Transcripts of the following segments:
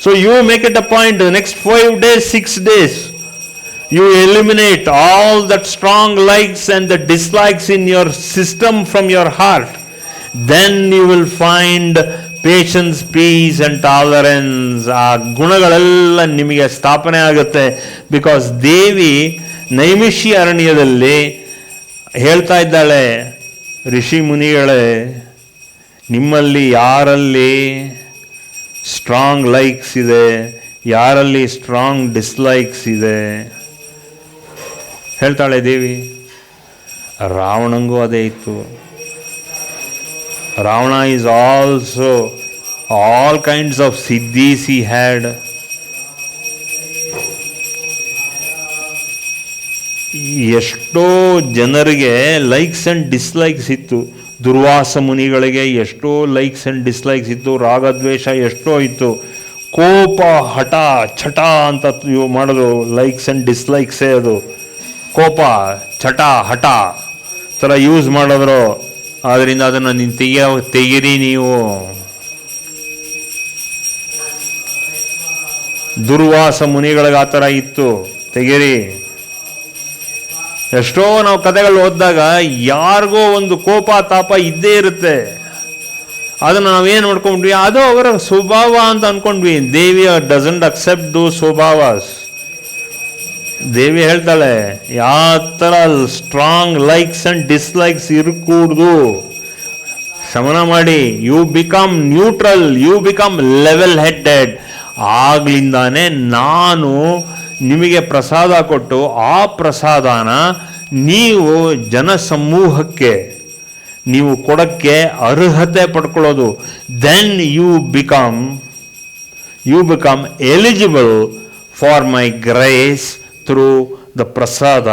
So you make it a point, the next 5 days, 6 days, you eliminate all that strong likes and the dislikes in your system from your heart. Then you will find patience, peace and tolerance. ಆ ಗುಣಗಳೆಲ್ಲ ನಿಮಗೆ ಸ್ಥಾಪನೆ ಆಗುತ್ತೆ. Because ದೇವಿ ನೈಮಿಷಿ ಅರಣ್ಯದಲ್ಲಿ ಹೇಳ್ತಾ ಇದ್ದಾಳೆ, ಋಷಿ ಮುನಿಗಳೇ, ನಿಮ್ಮಲ್ಲಿ ಯಾರಲ್ಲಿ strong likes ಇದೆ, ಯಾರಲ್ಲಿ ಸ್ಟ್ರಾಂಗ್ ಡಿಸ್ಲೈಕ್ಸ್ ಇದೆ ಹೇಳ್ತಾಳೆ ದೇವಿ. ರಾವಣಂಗೂ ಅದೇ ಇತ್ತು. Ravana is also all kinds of siddhis he had. ಎಷ್ಟೋ ಜನರಿಗೆ ಲೈಕ್ಸ್ ಆ್ಯಂಡ್ ಡಿಸ್ಲೈಕ್ಸ್ ಇತ್ತು. ದುರ್ವಾಸ ಮುನಿಗಳಿಗೆ ಎಷ್ಟೋ ಲೈಕ್ಸ್ ಆ್ಯಂಡ್ ಡಿಸ್ಲೈಕ್ಸ್ ಇತ್ತು. ರಾಗದ್ವೇಷ ಎಷ್ಟೋ ಇತ್ತು. ಕೋಪ, ಹಠ, ಚಟ ಅಂತ ಮಾಡೋದು ಲೈಕ್ಸ್ ಆ್ಯಂಡ್ ಡಿಸ್ಲೈಕ್ಸೇ. ಅದು ಕೋಪ, ಚಟ, ಹಠ ಥರ ಯೂಸ್ ಮಾಡಿದ್ರು. ಆದ್ದರಿಂದ ಅದನ್ನು ನೀನು ತೆಗೀರಿ. ನೀವು ದುರ್ವಾಸ ಮುನಿಗಳಿಗೆ ಆ ಥರ ಇತ್ತು, ತೆಗೀರಿ. ಎಷ್ಟೋ ನಾವು ಕಥೆಗಳು ಓದಿದಾಗ ಯಾರಿಗೋ ಒಂದು ಕೋಪ, ತಾಪ ಇದ್ದೇ ಇರುತ್ತೆ. ಅದನ್ನು ನಾವೇನು ಮಾಡ್ಕೊಂಡ್ವಿ, ಅದು ಅವರ ಸ್ವಭಾವ ಅಂತ ಅಂದ್ಕೊಂಡ್ವಿ. ದೇವಿ ಡಸಂಟ್ ಅಕ್ಸೆಪ್ಟ್ ದೋ ಸ್ವಭಾವಸ್. ದೇವಿ ಹೇಳ್ತಾಳೆ, ಯಾವ ಥರ ಸ್ಟ್ರಾಂಗ್ ಲೈಕ್ಸ್ ಆ್ಯಂಡ್ ಡಿಸ್ಲೈಕ್ಸ್ ಇರಕೂಡ್ದು. ಶಮನ ಮಾಡಿ, you become neutral, you become level headed. ಆಗ್ಲಿಂದಾನೇ ನಾನು ನಿಮಗೆ ಪ್ರಸಾದ ಕೊಟ್ಟು ಆ ಪ್ರಸಾದನ ನೀವು ಜನಸಮೂಹಕ್ಕೆ ನೀವು ಕೊಡಕ್ಕೆ ಅರ್ಹತೆ ಪಡ್ಕೊಳ್ಳೋದು. Then you become eligible for my grace through the prasad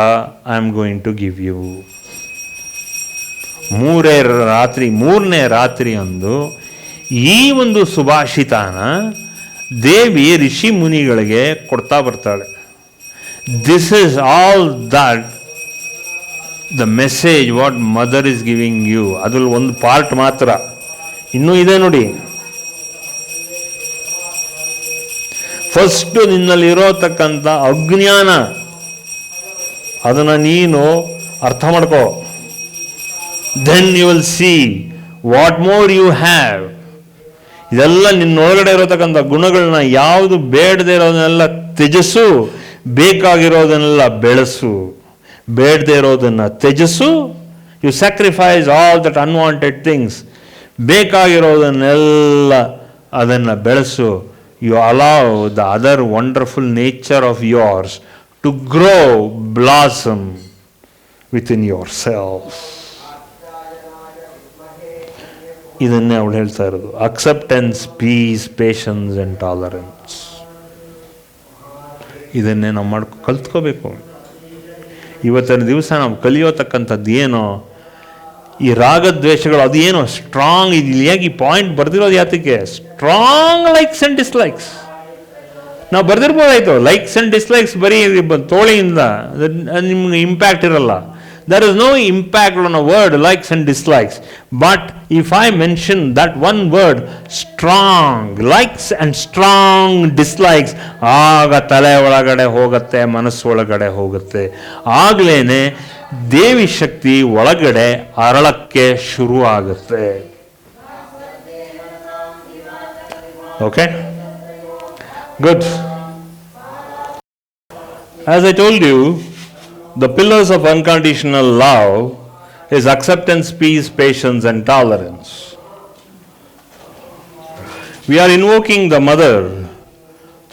I am going to give you. ಮೂರನೇ ರಾತ್ರಿ ಅಂದು ಈ ಒಂದು ಸುಭಾಷಿತಾನ ದೇವಿ ಋಷಿ ಮುನಿಗಳಿಗೆ ಕೊಡ್ತಾ ಬರ್ತಾಳೆ. This is all that the message what mother is giving you. ಅದ್ರಲ್ಲಿ ಒಂದು ಪಾರ್ಟ್ ಮಾತ್ರ ಇನ್ನೂ ಇದೆ ನೋಡಿ. ಫಸ್ಟ್ ನಿನ್ನಲ್ಲಿರೋತಕ್ಕಂಥ ಅಜ್ಞಾನ, ಅದನ್ನು ನೀನು ಅರ್ಥ ಮಾಡ್ಕೋ. Then you will see what more you have. ಇದೆಲ್ಲ ನಿನ್ನೊಳಗಡೆ ಇರೋತಕ್ಕಂಥ ಗುಣಗಳನ್ನ, ಯಾವುದು ಬೇಡದೇ ಇರೋದನ್ನೆಲ್ಲ ತ್ಯಜಿಸು, ಬೇಕಾಗಿರೋದನ್ನೆಲ್ಲ ಬೆಳೆಸು. ಬೇಡದೇ ಇರೋದನ್ನು ತ್ಯಜಿಸು. You sacrifice all that unwanted things. ಬೇಕಾಗಿರೋದನ್ನೆಲ್ಲ ಅದನ್ನು ಬೆಳೆಸು. You allow the other wonderful nature of yours to grow, blossom within yourself. ಇದನ್ನೇ ಅವಳು ಹೇಳ್ತಾ ಇರೋದು. Acceptance, peace, patience and tolerance. ಇದನ್ನೇ ನಾವು ಕಲ್ತ್ಕೋಬೇಕು. ಇವತ್ತಿನ ದಿವಸ ನಾವು ಕಲಿಯೋತಕ್ಕಂಥದ್ದು ಏನೋ ಈ ರಾಗದ್ವೇಷಗಳು, ಅದು ಏನೋ ಸ್ಟ್ರಾಂಗ್ ಇಲ್ಲಿಯಾಗಿ ಈ ಪಾಯಿಂಟ್ ಬರ್ದಿರೋದು ಯಾತಕ್ಕೆ? Strong likes and dislikes. ನಾವು ಬರ್ದಿರ್ಬೋದಾಯ್ತು ಲೈಕ್ಸ್ ಆ್ಯಂಡ್ ಡಿಸ್ಲೈಕ್ಸ್ ಬರೀ ತೋಳಿಯಿಂದ, ನಿಮ್ಗೆ ಇಂಪ್ಯಾಕ್ಟ್ ಇರಲ್ಲ. There is no impact on a word likes and dislikes. But if I mention that one word, strong likes and strong dislikes, ಆಗ ತಲೆ ಒಳಗಡೆ ಹೋಗುತ್ತೆ, ಮನಸ್ಸು ಒಳಗಡೆ ಹೋಗುತ್ತೆ. ಆಗ್ಲೇನೆ ದೇವಿ ಶಕ್ತಿ ಒಳಗಡೆ ಅರಳಕ್ಕೆ ಶುರು ಆಗುತ್ತೆ. Okay, good. As I told you, the pillars of unconditional love is acceptance, peace, patience and tolerance. We are invoking the mother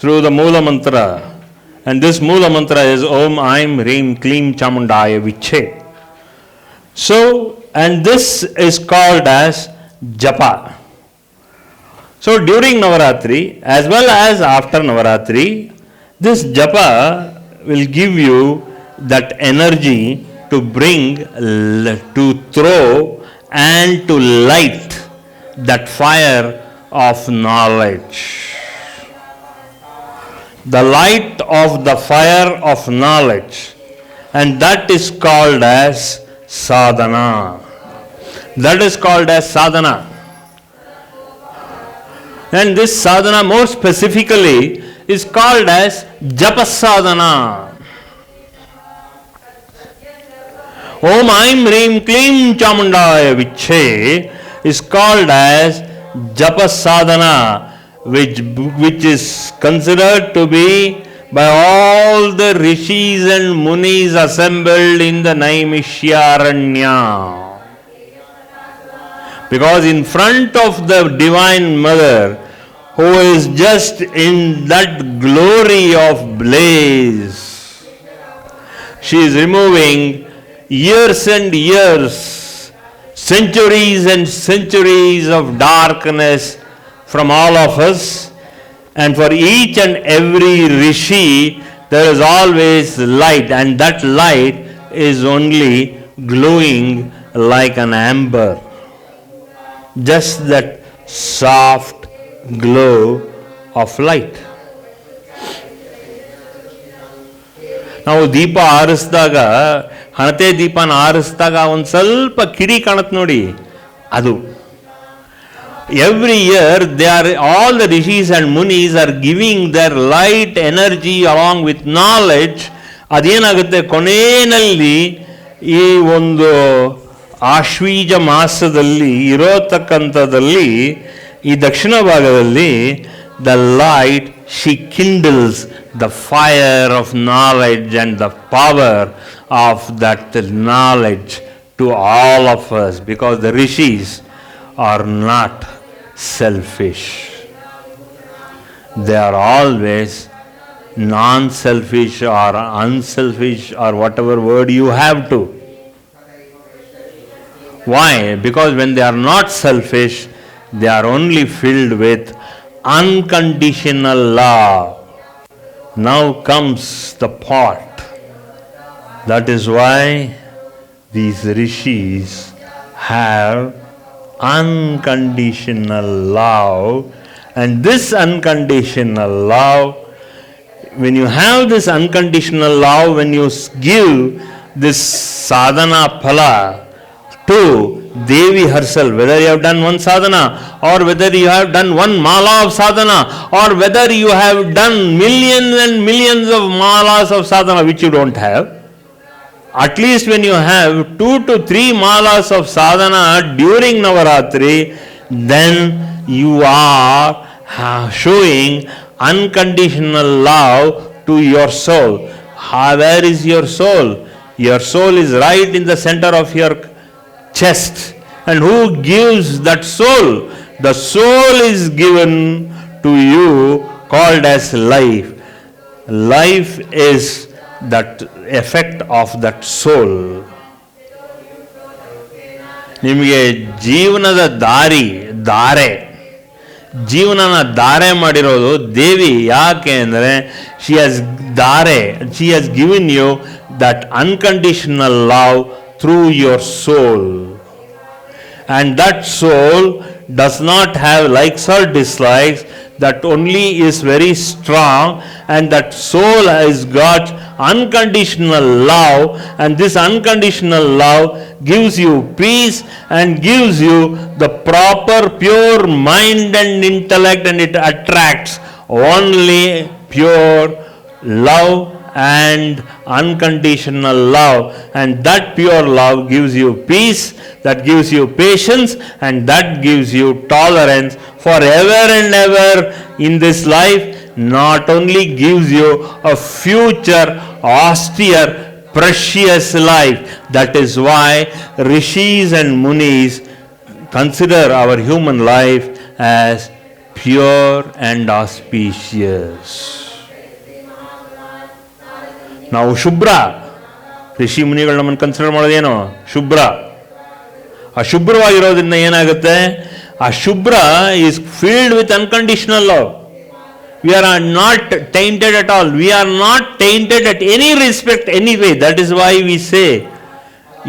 through the Moola Mantra, and this Moola Mantra is Om Aim Reem Kleem Chamundaya Viche. So, and this is called as Japa. So during Navaratri as well as after Navaratri, this Japa will give you that energy to bring, to throw and to light that fire of knowledge. The light of the fire of knowledge, and that is called as sadhana. That is called as sadhana. And this sadhana more specifically is called as japa sadhana. Om Aim Reem Kleem Chamundaya Viche is called as japa sadhana, which is considered to be by all the rishis and munis assembled in the Naimishyaranya. Because in front of the Divine Mother, who is just in that glory of blaze, she is removing years and years, centuries and centuries of darkness from all of us. And for each and every rishi, there is always light, and that light is only glowing like an amber. Just that soft glow of light. ನಾವು ದೀಪ ಆರಿಸಿದಾಗ, ಹಣತೆ ದೀಪನ ಆರಿಸಿದಾಗ ಒಂದು ಸ್ವಲ್ಪ ಕಿಡಿ ಕಾಣುತ್ತೆ ನೋಡಿ, ಅದು. Every year all the rishis and munis are giving their light energy along with knowledge. ಅದೇನಾಗುತ್ತೆ, ಕೊನೆಯಲ್ಲಿ ಈ ಒಂದು ಆಶ್ವೀಜ ಮಾಸದಲ್ಲಿ ಇರೋತಕ್ಕಂಥದ್ದಲ್ಲಿ ಈ ದಕ್ಷಿಣ ಭಾಗದಲ್ಲಿ the light she kindles the fire of knowledge and the power of that knowledge to all of us, because the rishis are not selfish. They are always non-selfish or unselfish or whatever word you have to. Why? Because when they are not selfish, they are only filled with unconditional love. Now comes the part. That is why these rishis have unconditional love, and this unconditional love, when you have this unconditional love, when you give this sadhana phala to Devi herself, whether you have done one sadhana or whether you have done one mala of sadhana or whether you have done millions and millions of malas of sadhana which you don't have, at least when you have 2 to 3 malas of sadhana during Navaratri, then you are showing unconditional love to your soul. Where is your soul? Your soul is right in the center of your chest. And who gives that soul? The soul is given to you, called as life. Life is that effect of that soul. ನಿಮಗೆ ಜೀವನದ ಜೀವನನ ಧಾರೆ ಮಾಡಿರೋದು ದೇವಿ. ಯಾಕೆ ಅಂದರೆ she has given you that unconditional love through your soul. And that soul does not have likes or dislikes, that only is very strong, and that soul has got unconditional love, and this unconditional love gives you peace and gives you the proper pure mind and intellect, and it attracts only pure love and unconditional love, and that pure love gives you peace, that gives you patience, and that gives you tolerance forever and ever in this life. Not only gives you a future austere precious life. That is why rishis and munis consider our human life as pure and auspicious. ನಾವು ಶುಭ್ರ, ಋಷಿ ಮುನಿಗಳು ನಮ್ಮನ್ನು consider ಮಾಡೋದೇನು ಶುಭ್ರ. ಅಶುಭ್ರವಾಗಿರೋದ್ರಿಂದ ಏನಾಗುತ್ತೆ, ಆ ಶುಭ್ರ is field with unconditional love. We are not tainted at all. We are not tainted at any respect, any way. That is why we say,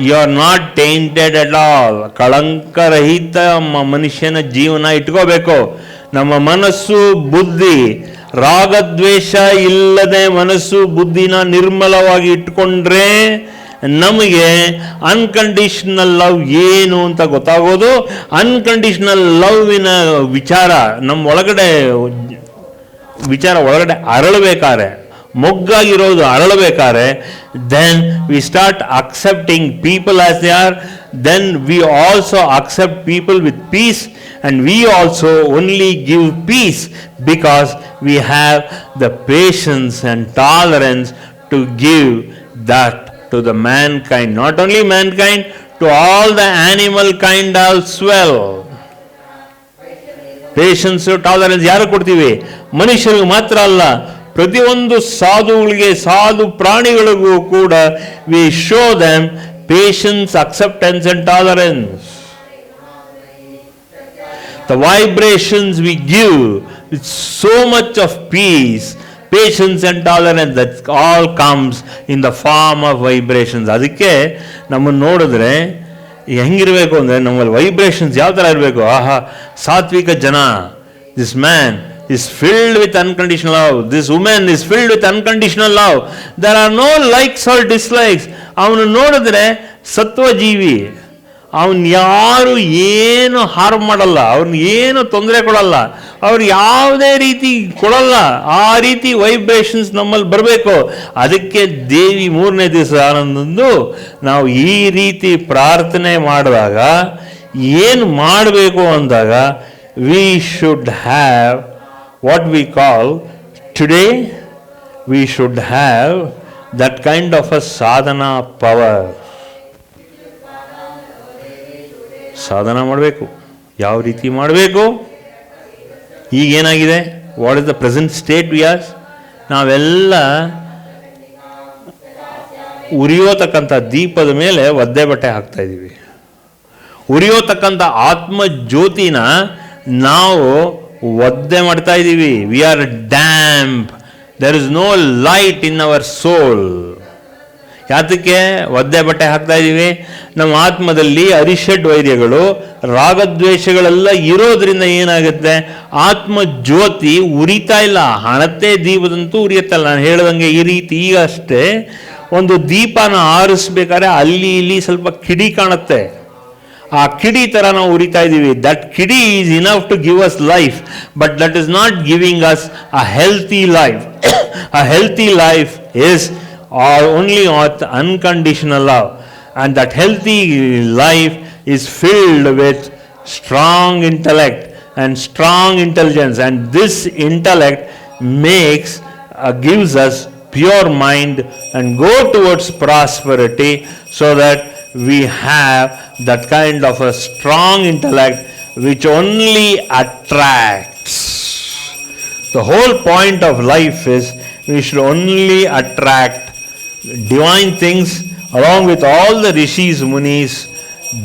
you are not tainted at all. ಕಳಂಕರಹಿತ ಮನುಷ್ಯನ ಜೀವನ ಇಟ್ಕೋಬೇಕು. ನಮ್ಮ ಮನಸ್ಸು ಬುದ್ಧಿ ರಾಗದ್ವೇಷ ಇಲ್ಲದೆ ಮನಸ್ಸು ಬುದ್ಧಿನ ನಿರ್ಮಲವಾಗಿ ಇಟ್ಕೊಂಡ್ರೆ ನಮಗೆ ಅನ್ಕಂಡೀಷನಲ್ ಲವ್ ಏನು ಅಂತ ಗೊತ್ತಾಗೋದು. ಅನ್ಕಂಡೀಷನಲ್ ಲವ್ವಿನ ವಿಚಾರ ನಮ್ಮ ಒಳಗಡೆ ಅರಳಬೇಕಾದ್ರೆ, ಮೊಗ್ಗಾಗಿರೋದು ಅರಳಬೇಕಾದ್ರೆ, then we start accepting people as they are. Then we also accept people with peace, and we also only give peace because we have the patience and tolerance to give that to the mankind. Not only mankind, to all the animal kind as well. Patience, tolerance ಯಾರು ಕೊಡ್ತೀವಿ? ಮನುಷ್ಯರಿಗೆ ಮಾತ್ರ ಅಲ್ಲ, ಪ್ರತಿಯೊಂದು ಸಾಧುಗಳಿಗೆ, ಸಾಧು ಪ್ರಾಣಿಗಳಿಗೂ ಕೂಡ we show them patience, acceptance and tolerance. The vibrations we give with so much of peace, patience and tolerance, that all comes in the form of vibrations. ಅದಕ್ಕೆ ನಮ್ಮನ್ನು ನೋಡಿದ್ರೆ ಹೆಂಗಿರಬೇಕು ಅಂದರೆ, ನಮ್ಮಲ್ಲಿ ವೈಬ್ರೇಷನ್ಸ್ ಯಾವ ಥರ ಇರಬೇಕು? ಆಹಾ, ಸಾತ್ವಿಕ ಜನ, this man is filled with unconditional love. This woman is filled with unconditional love. There are no likes or dislikes. ಅವನು ನೋಡಿದ್ರೆ ಸತ್ವಜೀವಿ, ಅವನು ಯಾರು ಏನು ಹಾರ್ಮ್ ಮಾಡಲ್ಲ, ಅವ್ನು ಏನು ತೊಂದರೆ ಕೊಡಲ್ಲ, ಅವ್ರು ಯಾವುದೇ ರೀತಿ ಕೊಡಲ್ಲ. ಆ ರೀತಿ ವೈಬ್ರೇಷನ್ಸ್ ನಮ್ಮಲ್ಲಿ ಬರಬೇಕು. ಅದಕ್ಕೆ ದೇವಿ 3ನೇ ದಿವಸ ಆನಂದಂದು ನಾವು ಈ ರೀತಿ ಪ್ರಾರ್ಥನೆ ಮಾಡಿದಾಗ ಏನು ಮಾಡಬೇಕು ಅಂದಾಗ, we should have what we call today, we should have that kind of a sadhana power. ಸಾಧನ ಮಾಡಬೇಕು. ಯಾವ ರೀತಿ ಮಾಡಬೇಕು? ಈಗೇನಾಗಿದೆ? What is the present state we are? ನಾವೆಲ್ಲ ಉರಿಯೋತಕ್ಕಂಥ ದೀಪದ ಮೇಲೆ ಒದ್ದೆ ಬಟ್ಟೆ ಹಾಕ್ತಾ ಇದ್ದೀವಿ. ಉರಿಯೋತಕ್ಕಂಥ ಆತ್ಮ ಜ್ಯೋತಿನ ನಾವು ಒದ್ದೆ ಮಾಡ್ತಾ ಇದ್ದೀವಿ. We are damp. There is no light in our soul. ಯಾತಕ್ಕೆ ಒದ್ದೆ ಬಟ್ಟೆ ಹಾಕ್ತಾ ಇದ್ದೀವಿ? ನಮ್ಮ ಆತ್ಮದಲ್ಲಿ ಅರಿಷಡ್ ವೈರ್ಯಗಳು, ರಾಗದ್ವೇಷಗಳೆಲ್ಲ ಇರೋದ್ರಿಂದ ಏನಾಗುತ್ತೆ? ಆತ್ಮ ಜ್ಯೋತಿ ಉರಿತಾ ಇಲ್ಲ. ಹಣತೆ ದೀಪದಂತೂ ಉರಿಯುತ್ತಲ್ಲ. ನಾನು ಹೇಳ್ದಂಗೆ ಈ ರೀತಿ ಈಗ ಅಷ್ಟೇ ಒಂದು ದೀಪನ ಆರಿಸ್ಬೇಕಾದ್ರೆ ಅಲ್ಲಿ ಇಲ್ಲಿ ಸ್ವಲ್ಪ ಕಿಡಿ ಕಾಣುತ್ತೆ. ಆ ಕಿಡಿ ಥರ ನಾವು ಉರಿತಾ ಇದ್ದೀವಿ. ದಟ್ ಕಿಡಿ is enough to give us life, but that is not giving us a healthy life. A healthy life is only with unconditional love, and that healthy life is filled with strong intellect and strong intelligence, and this intellect gives us pure mind and go towards prosperity, so that we have that kind of a strong intellect which only attracts. The whole point of life is we should only attract divine things along with all the rishis, munis.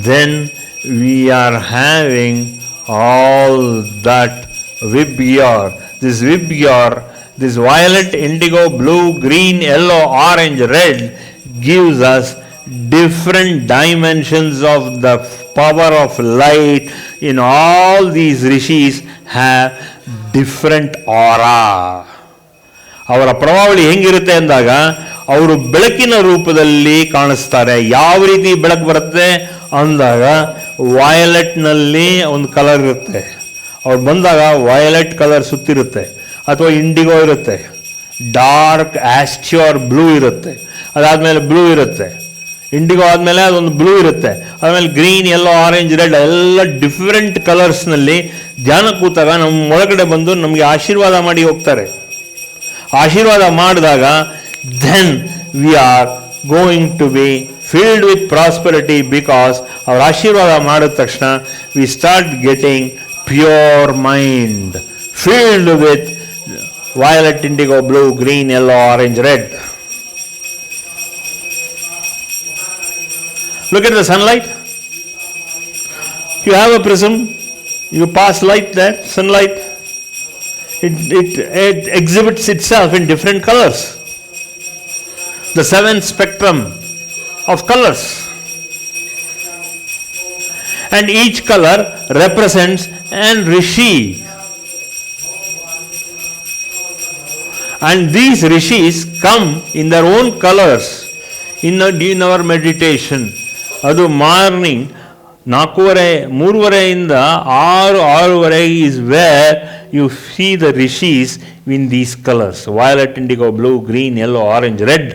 Then we are having all that Vibgyor. This Vibgyor, this violet, indigo, blue, green, yellow, orange, red, gives us different dimensions of the power of light. In all these rishis have different aura. ಅವರ ಪ್ರಭಾವಳಿ ಹೆಂಗಿರುತ್ತೆ ಅಂದಾಗ, ಅವರು ಬೆಳಕಿನ ರೂಪದಲ್ಲಿ ಕಾಣಿಸ್ತಾರೆ. ಯಾವ ರೀತಿ ಬೆಳಕು ಬರುತ್ತೆ ಅಂದಾಗ, ವಯಲೆಟ್ನಲ್ಲಿ ಒಂದು ಕಲರ್ ಇರುತ್ತೆ. ಅವ್ರು ಬಂದಾಗ ವಯಲೆಟ್ ಕಲರ್ ಸುತ್ತಿರುತ್ತೆ, ಅಥವಾ ಇಂಡಿಗೋ ಇರುತ್ತೆ, ಡಾರ್ಕ್ ಆಸ್ಟ್ಯೂರ್ ಬ್ಲೂ ಇರುತ್ತೆ, ಅದಾದಮೇಲೆ ಬ್ಲೂ ಇರುತ್ತೆ, ಇಂಡಿಗೋ ಆದಮೇಲೆ ಅದೊಂದು ಬ್ಲೂ ಇರುತ್ತೆ, ಆಮೇಲೆ ಗ್ರೀನ್, ಯೆಲ್ಲೋ, ಆರೆಂಜ್, ರೆಡ್ ಎಲ್ಲ ಡಿಫ್ರೆಂಟ್ ಕಲರ್ಸ್ನಲ್ಲಿ ಧ್ಯಾನ ಕೂತಾಗ ನಮ್ಮ ಒಳಗಡೆ ಬಂದು ನಮಗೆ ಆಶೀರ್ವಾದ ಮಾಡಿ ಹೋಗ್ತಾರೆ. ಆಶೀರ್ವಾದ ಮಾಡಿದಾಗ then we are going to be filled with prosperity, because our ಆಶೀರ್ವಾದ ಮಾಡಿದ ತಕ್ಷಣ we start getting pure mind filled with violet, indigo, blue, green, yellow, orange, red. Look at the sunlight. You have a prism, you pass light there, sunlight, it exhibits itself in different colors. The 7th spectrum of colors, and each color represents an rishi, and these rishis come in their own colors. In our meditation. ಅದು morning 3:30 6:30 is where you see the rishis in these colors: violet, indigo, blue, green, yellow, orange, red.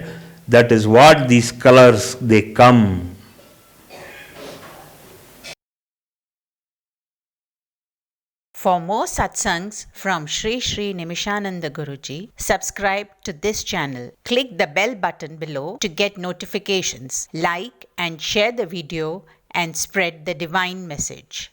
That is what these colors they come. For more satsangs from Sri Sri Nimishananda Guruji, subscribe to this channel. Click the bell button below to get notifications. Like and share the video and spread the divine message.